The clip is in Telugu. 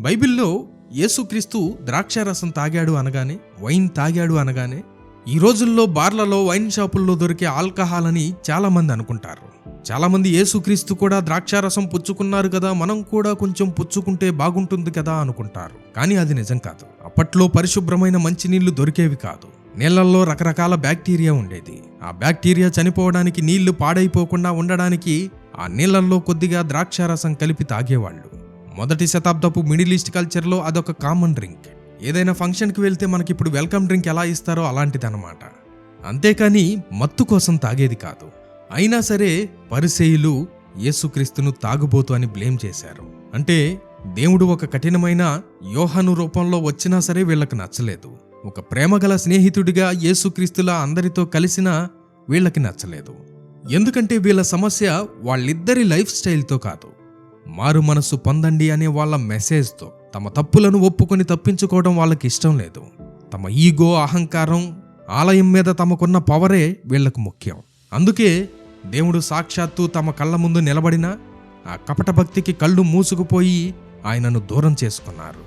బైబిల్లో యేసుక్రీస్తు ద్రాక్షారసం తాగాడు అనగానే, వైన్ తాగాడు అనగానే, ఈ రోజుల్లో బార్లలో, వైన్ షాపుల్లో దొరికే ఆల్కహాల్ అని చాలామంది అనుకుంటారు. చాలామంది యేసుక్రీస్తు కూడా ద్రాక్షారసం పుచ్చుకున్నారు కదా, మనం కూడా కొంచెం పుచ్చుకుంటే బాగుంటుంది కదా అనుకుంటారు. కానీ అది నిజం కాదు. అప్పట్లో పరిశుభ్రమైన మంచినీళ్లు దొరికేవి కాదు. నీళ్లలో రకరకాల బ్యాక్టీరియా ఉండేది. ఆ బ్యాక్టీరియా చనిపోవడానికి, నీళ్లు పాడైపోకుండా ఉండడానికి ఆ నీళ్లలో కొద్దిగా ద్రాక్షారసం కలిపి తాగేవాళ్ళు. మొదటి శతాబ్దపు మిడిల్ ఈస్ట్ కల్చర్లో అదొక కామన్ డ్రింక్. ఏదైనా ఫంక్షన్కి వెళ్తే మనకిప్పుడు వెల్కమ్ డ్రింక్ ఎలా ఇస్తారో అలాంటిదన్నమాట. అంతేకాని మత్తు కోసం తాగేది కాదు. అయినా సరే పరిసయ్యులు యేసుక్రీస్తును తాగుబోతు అని బ్లేమ్ చేశారు. అంటే దేవుడు ఒక కఠినమైన యోహాను రూపంలో వచ్చినా సరే వీళ్లకు నచ్చలేదు. ఒక ప్రేమగల స్నేహితుడిగా యేసుక్రీస్తులా అందరితో కలిసినా వీళ్ళకి నచ్చలేదు. ఎందుకంటే వీళ్ళ సమస్య వాళ్ళిద్దరి లైఫ్ స్టైల్తో కాదు, మారు మనస్సు పొందండి అనే వాళ్ళ మెసేజ్తో. తమ తప్పులను ఒప్పుకొని తప్పించుకోవడం వాళ్ళకి ఇష్టం లేదు. తమ ఈగో, అహంకారం, ఆలయం మీద తమకున్న పవరే వీళ్లకు ముఖ్యం. అందుకే దేవుడు సాక్షాత్తు తమ కళ్ళ ముందు నిలబడినా ఆ కపట భక్తికి కళ్ళు మూసుకుపోయి ఆయనను దూరం చేసుకున్నారు.